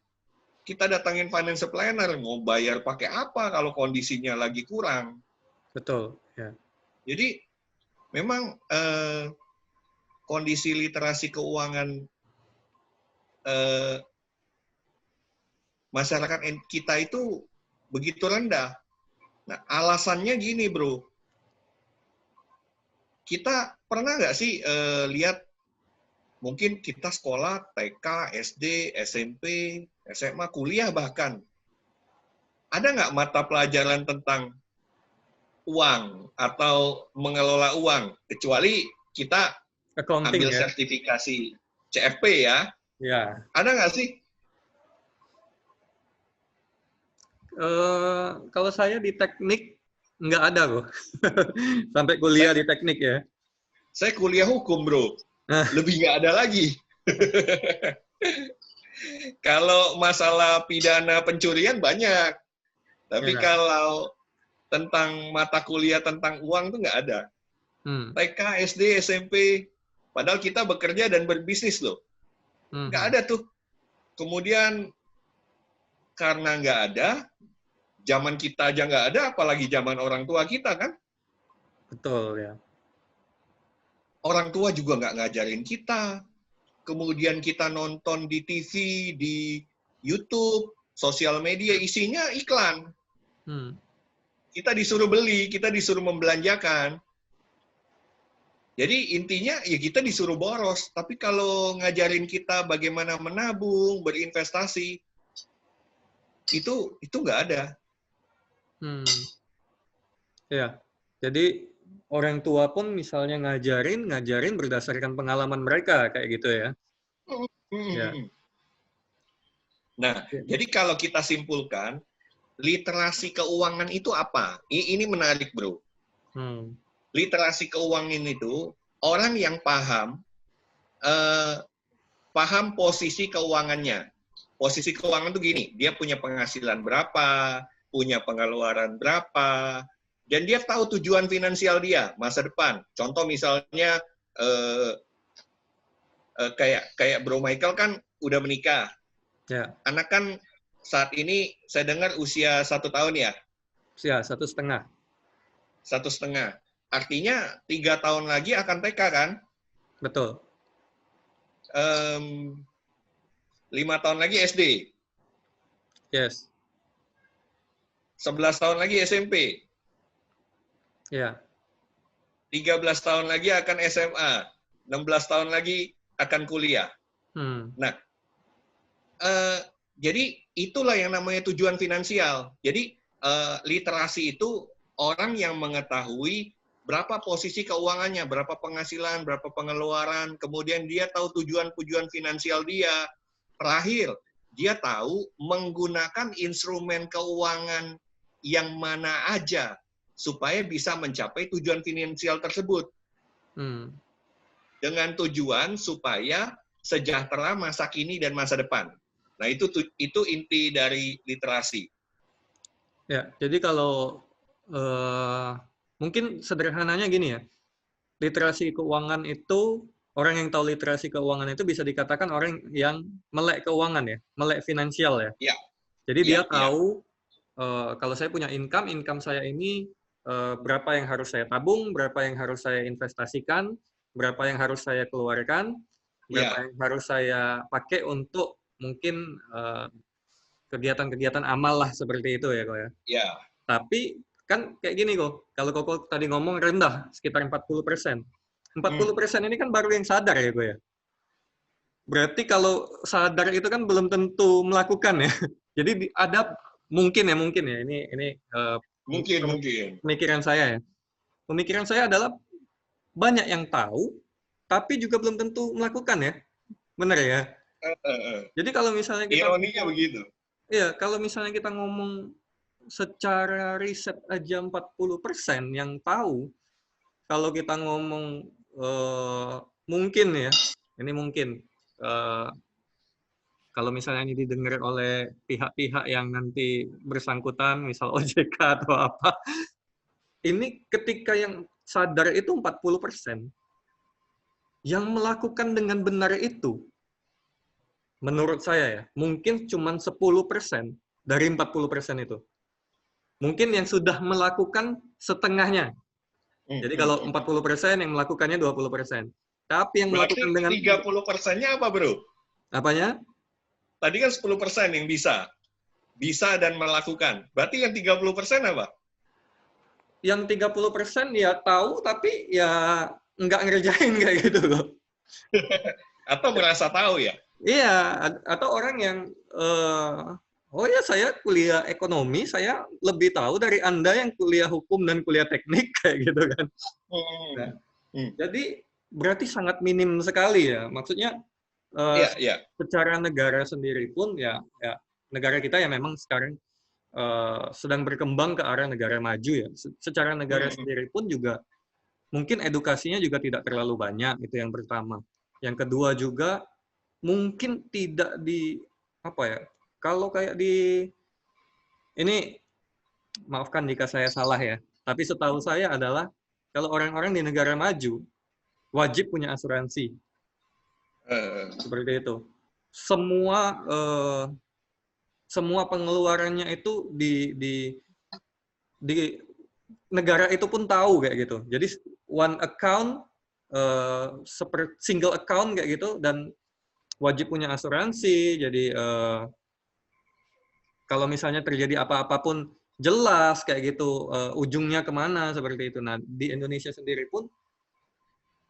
B: kita datangin financial planner, mau bayar pakai apa kalau kondisinya lagi kurang.
A: Betul. Ya.
B: Jadi memang kondisi literasi keuangan masyarakat kita itu begitu rendah. Nah, alasannya gini, bro. Kita pernah nggak sih lihat, mungkin kita sekolah TK, SD, SMP, SMA, kuliah bahkan, ada nggak mata pelajaran tentang uang atau mengelola uang, kecuali kita
A: Accounting,
B: ambil sertifikasi CFP ya?
A: Ya.
B: Ada nggak sih?
A: Kalau saya di teknik nggak ada kok. Sampai kuliah di teknik ya.
B: Saya kuliah hukum, bro. Lebih nggak ada lagi. Kalau masalah pidana pencurian banyak. Tapi kalau tentang mata kuliah tentang uang tuh nggak ada. TK, SD, SMP, padahal kita bekerja dan berbisnis loh. Nggak ada tuh. Kemudian karena nggak ada, zaman kita aja nggak ada, apalagi zaman orang tua kita kan?
A: Betul ya.
B: Orang tua juga nggak ngajarin kita. Kemudian kita nonton di TV, di YouTube, sosial media, isinya iklan. Kita disuruh beli, kita disuruh membelanjakan. Jadi intinya ya kita disuruh boros. Tapi kalau ngajarin kita bagaimana menabung, berinvestasi, itu nggak ada.
A: Ya, jadi orang tua pun misalnya ngajarin berdasarkan pengalaman mereka kayak gitu ya.
B: Ya. Nah, jadi kalau kita simpulkan, literasi keuangan itu apa? Ini menarik, bro. Literasi keuangan itu orang yang paham paham posisi keuangannya. Posisi keuangan itu gini, dia punya penghasilan berapa, punya pengeluaran berapa, dan dia tahu tujuan finansial dia masa depan. Contoh misalnya kayak Bro Michael kan udah menikah.
A: Ya.
B: Anak kan saat ini saya dengar usia 1 tahun ya?
A: Usia 1,5.
B: 1,5. Artinya 3 tahun lagi akan TK kan?
A: Betul.
B: 5 tahun lagi SD.
A: Yes.
B: 11 tahun lagi SMP.
A: Ya.
B: 13 tahun lagi akan SMA. 16 tahun lagi akan kuliah. Nah, jadi itulah yang namanya tujuan finansial. Jadi literasi itu orang yang mengetahui berapa posisi keuangannya, berapa penghasilan, berapa pengeluaran, kemudian dia tahu tujuan-tujuan finansial dia. Terakhir, dia tahu menggunakan instrumen keuangan yang mana aja supaya bisa mencapai tujuan finansial tersebut. Dengan tujuan supaya sejahtera masa kini dan masa depan. Nah, itu inti dari literasi.
A: Ya, jadi kalau mungkin sederhananya gini ya, literasi keuangan itu, orang yang tahu literasi keuangan itu bisa dikatakan orang yang melek keuangan ya, melek finansial ya.
B: Ya.
A: Jadi dia tahu kalau saya punya income saya ini berapa yang harus saya tabung, berapa yang harus saya investasikan, berapa yang harus saya keluarkan, berapa yang harus saya pakai untuk mungkin kegiatan-kegiatan amal lah seperti itu ya kok ya.
B: Ya.
A: Tapi kan kayak gini kok, kalau Koko tadi ngomong rendah, sekitar 40%. 40% ini kan baru yang sadar ya kok ya. Berarti kalau sadar itu kan belum tentu melakukan ya. Jadi ada mungkin ya ini
B: mungkin
A: pemikiran saya ya. Pemikiran saya adalah banyak yang tahu, tapi juga belum tentu melakukan ya. Benar ya? Jadi kalau misalnya kita...
B: Ironinya begitu.
A: Iya, kalau misalnya kita ngomong secara riset aja 40% yang tahu, kalau kita ngomong mungkin ya, ini mungkin, kalau misalnya ini didengar oleh pihak-pihak yang nanti bersangkutan, misal OJK atau apa, ini ketika yang sadar itu 40%, yang melakukan dengan benar itu, menurut saya ya, mungkin cuma 10% dari 40% itu. Mungkin yang sudah melakukan setengahnya. Jadi kalau 40% yang melakukannya 20%. Tapi yang melakukan dengan...
B: 30%-nya apa, bro?
A: Apanya?
B: Tadi kan 10% yang bisa. Bisa dan melakukan. Berarti yang 30% apa?
A: Yang 30% ya tahu, tapi ya nggak ngerjain kayak gitu loh.
B: Atau merasa tahu ya?
A: Iya, atau orang yang, oh ya saya kuliah ekonomi, saya lebih tahu dari Anda yang kuliah hukum dan kuliah teknik, kayak gitu kan. Nah, jadi berarti sangat minim sekali ya. Maksudnya, secara negara sendiri pun, ya negara kita ya memang sekarang sedang berkembang ke arah negara maju ya. Secara negara sendiri pun juga, mungkin edukasinya juga tidak terlalu banyak, itu yang pertama. Yang kedua juga, mungkin tidak di apa ya, kalau kayak di ini, maafkan jika saya salah ya, tapi setahu saya adalah kalau orang-orang di negara maju wajib punya asuransi seperti itu. Semua pengeluarannya itu di negara itu pun tahu kayak gitu. Jadi one account, single account kayak gitu, dan wajib punya asuransi, jadi kalau misalnya terjadi apa-apa pun jelas kayak gitu, ujungnya kemana, seperti itu. Nah, di Indonesia sendiri pun,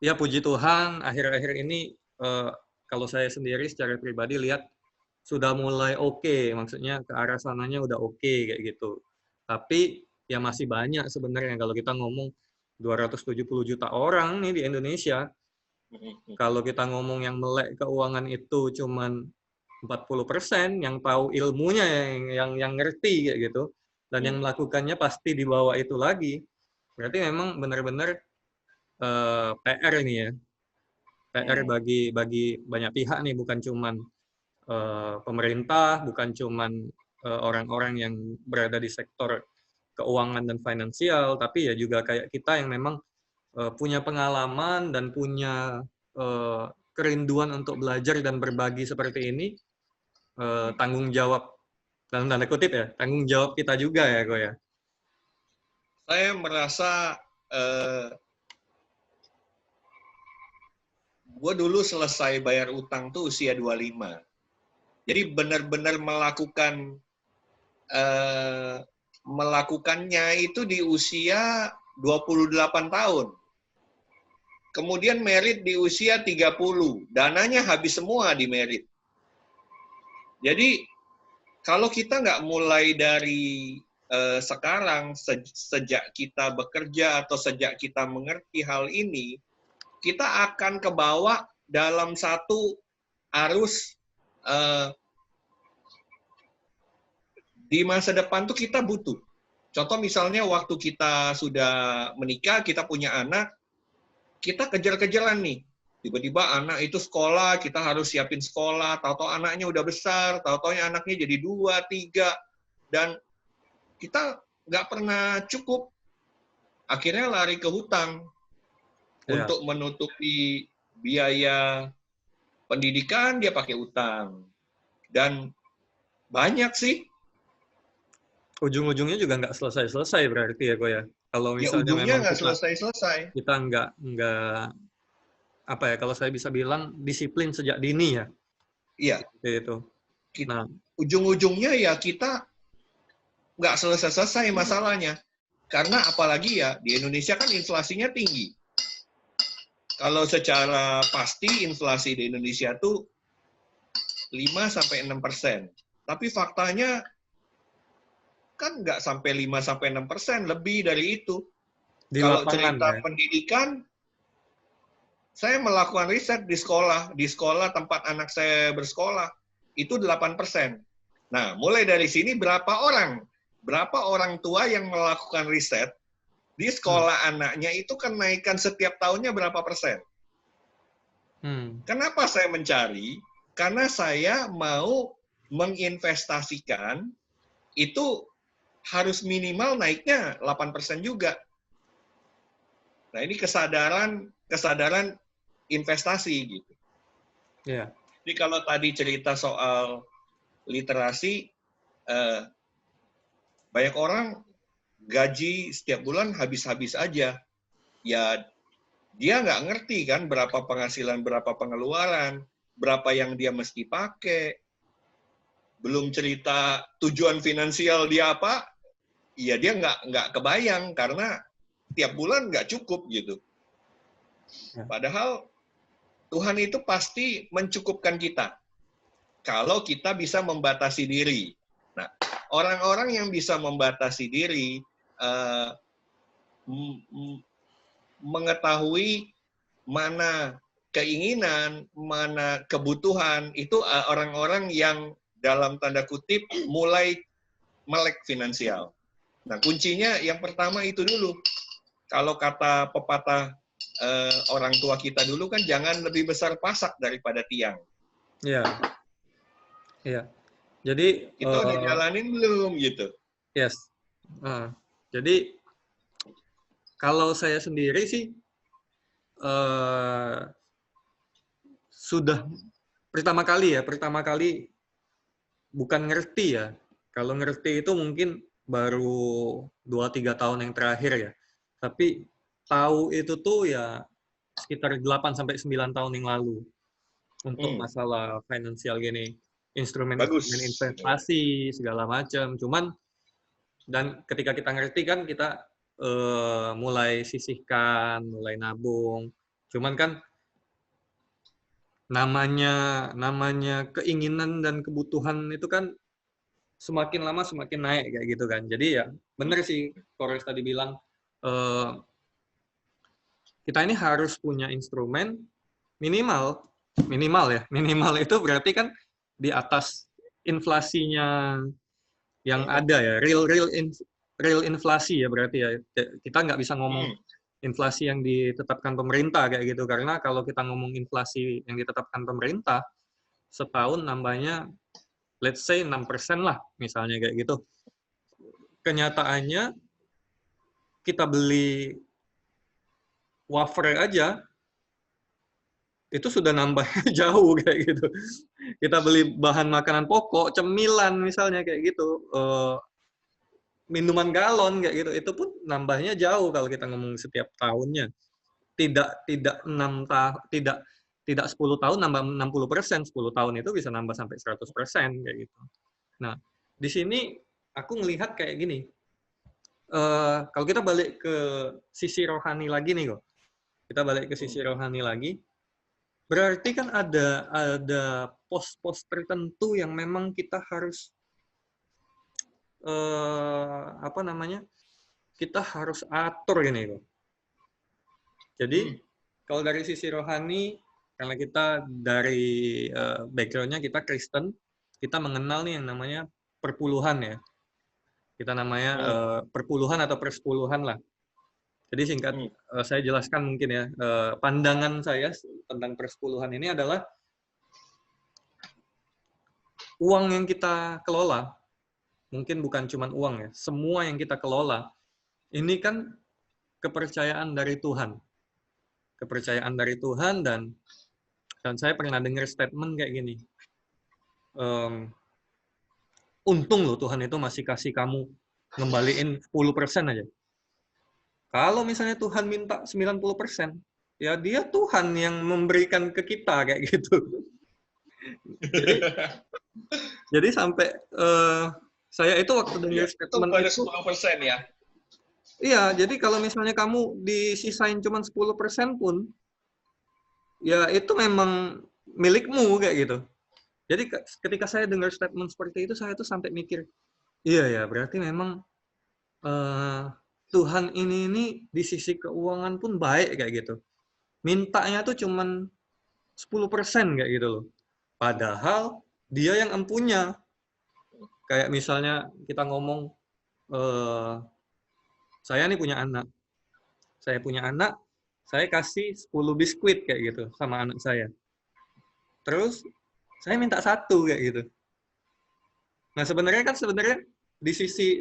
A: ya puji Tuhan, akhir-akhir ini, kalau saya sendiri secara pribadi lihat, sudah mulai oke, maksudnya ke arah sananya udah oke, kayak gitu. Tapi, ya masih banyak sebenarnya, kalau kita ngomong 270 juta orang nih di Indonesia, kalau kita ngomong yang melek keuangan itu cuman 40% yang tahu ilmunya, yang ngerti kayak gitu, dan yang melakukannya pasti di bawah itu lagi. Berarti memang benar-benar PR ini ya, PR bagi banyak pihak nih, bukan cuman pemerintah, bukan cuman orang-orang yang berada di sektor keuangan dan finansial, tapi ya juga kayak kita yang memang punya pengalaman dan punya kerinduan untuk belajar dan berbagi seperti ini, tanggung jawab, dalam tanda kutip ya, tanggung jawab kita juga ya, Ko ya.
B: Saya merasa gue dulu selesai bayar utang tuh usia 25. Jadi benar-benar melakukannya itu di usia 28 tahun. Kemudian merit di usia 30. Dananya habis semua di merit. Jadi kalau kita nggak mulai dari sekarang, sejak kita bekerja atau sejak kita mengerti hal ini, kita akan kebawa dalam satu arus di masa depan tuh kita butuh. Contoh misalnya waktu kita sudah menikah, kita punya anak, kita kejar-kejaran nih. Tiba-tiba anak itu sekolah, kita harus siapin sekolah, tahu-tahu anaknya udah besar, tahu-tahu anaknya jadi 2, 3, dan kita nggak pernah cukup. Akhirnya lari ke hutang untuk menutupi biaya pendidikan, dia pakai utang. Dan banyak sih.
A: Ujung-ujungnya juga nggak selesai-selesai berarti ya, Ko ya. Kalau misalnya
B: ujungnya
A: memang
B: nggak selesai-selesai.
A: Kita nggak apa ya, kalau saya bisa bilang disiplin sejak dini ya.
B: Iya.
A: Itu. Nah,
B: ujung-ujungnya ya kita nggak selesai-selesai masalahnya. Karena apalagi ya di Indonesia kan inflasinya tinggi. Kalau secara pasti inflasi di Indonesia tuh 5-6%. Tapi faktanya kan nggak sampai 5-6%, lebih dari itu. Kalau cerita pendidikan, saya melakukan riset di sekolah tempat anak saya bersekolah, itu 8%. Nah, mulai dari sini berapa orang tua yang melakukan riset di sekolah anaknya itu kenaikan setiap tahunnya berapa persen? Kenapa saya mencari? Karena saya mau menginvestasikan itu harus minimal naiknya 8% juga. Nah, ini kesadaran investasi gitu.
A: Yeah.
B: Jadi kalau tadi cerita soal literasi, banyak orang gaji setiap bulan habis-habis aja. Ya, dia nggak ngerti kan berapa penghasilan, berapa pengeluaran, berapa yang dia mesti pakai. Belum cerita tujuan finansial dia apa, ya dia nggak kebayang karena tiap bulan nggak cukup gitu. Padahal Tuhan itu pasti mencukupkan kita kalau kita bisa membatasi diri. Nah, orang-orang yang bisa membatasi diri mengetahui mana keinginan, mana kebutuhan, itu orang-orang yang dalam tanda kutip mulai melek finansial. Nah, kuncinya yang pertama itu dulu. Kalau kata pepatah orang tua kita dulu kan, jangan lebih besar pasak daripada tiang.
A: Iya. Iya. Jadi
B: kita udah jalanin belum gitu?
A: Yes. Jadi kalau saya sendiri sih sudah pertama kali bukan ngerti ya. Kalau ngerti itu mungkin baru 2-3 tahun yang terakhir ya. Tapi tahu itu tuh ya sekitar 8-9 tahun yang lalu untuk masalah finansial gini, instrumen investasi segala macam. Cuman dan ketika kita ngerti kan kita mulai sisihkan, mulai nabung. Cuman kan namanya keinginan dan kebutuhan itu kan semakin lama semakin naik kayak gitu kan. Jadi ya benar sih Koris tadi bilang kita ini harus punya instrumen minimal itu berarti kan di atas inflasinya yang ada ya, real inflasi ya berarti ya. Kita nggak bisa ngomong inflasi yang ditetapkan pemerintah kayak gitu, karena kalau kita ngomong inflasi yang ditetapkan pemerintah, setahun nambahnya let's say 6% lah misalnya kayak gitu. Kenyataannya kita beli wafer aja itu sudah nambahnya jauh kayak gitu. Kita beli bahan makanan pokok, cemilan misalnya kayak gitu, minuman galon kayak gitu, itu pun nambahnya jauh kalau kita ngomong setiap tahunnya. Tidak 10 tahun nambah 60%, 10 tahun itu bisa nambah sampai 100% kayak gitu. Nah, di sini aku ngelihat kayak gini. Kalau kita balik ke sisi rohani lagi nih kok. Kita balik ke sisi rohani lagi. Berarti kan ada pos-pos tertentu yang memang kita harus kita harus atur ini kok. Jadi kalau dari sisi rohani, karena kita dari background-nya kita Kristen, kita mengenal nih yang namanya perpuluhan ya. Kita namanya perpuluhan atau persepuluhan lah. Jadi singkat saya jelaskan mungkin ya, pandangan saya tentang persepuluhan ini adalah uang yang kita kelola, mungkin bukan cuma uang ya, semua yang kita kelola, ini kan kepercayaan dari Tuhan. Kepercayaan dari Tuhan, dan saya pernah dengar statement kayak gini, untung loh Tuhan itu masih kasih kamu ngembaliin 10% aja. Kalau misalnya Tuhan minta 90%, ya dia Tuhan yang memberikan ke kita kayak gitu. Jadi sampai saya itu waktu dengar statement itu
B: 10% ya.
A: Iya, jadi kalau misalnya kamu disisain cuma 10% pun, ya itu memang milikmu kayak gitu. Jadi ketika saya dengar statement seperti itu, saya tuh sampai mikir, iya ya, berarti memang Tuhan ini di sisi keuangan pun baik kayak gitu. Mintanya tuh cuman 10% kayak gitu loh. Padahal dia yang empunya. Kayak misalnya kita ngomong, saya nih punya anak. Saya punya anak, saya kasih 10 biskuit kayak gitu sama anak saya. Terus saya minta 1 kayak gitu. Nah, sebenarnya di sisi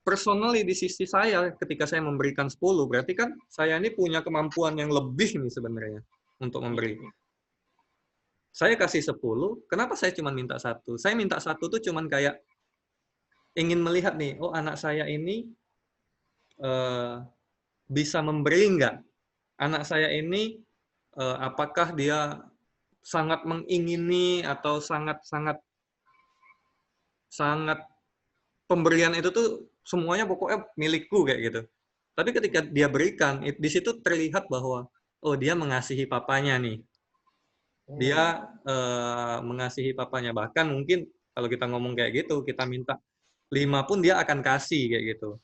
A: personally, di sisi saya ketika saya memberikan 10, berarti kan saya ini punya kemampuan yang lebih nih sebenarnya untuk memberi. Saya kasih 10, kenapa saya cuma minta 1? Saya minta 1 tuh cuman kayak ingin melihat nih, oh anak saya ini bisa memberi nggak? Anak saya ini apakah dia sangat mengingini atau sangat pemberian itu tuh semuanya pokoknya milikku kayak gitu. Tapi ketika dia berikan, di situ terlihat bahwa oh dia mengasihi papanya nih. Dia mengasihi papanya. Bahkan mungkin kalau kita ngomong kayak gitu, kita minta 5 pun dia akan kasih kayak gitu.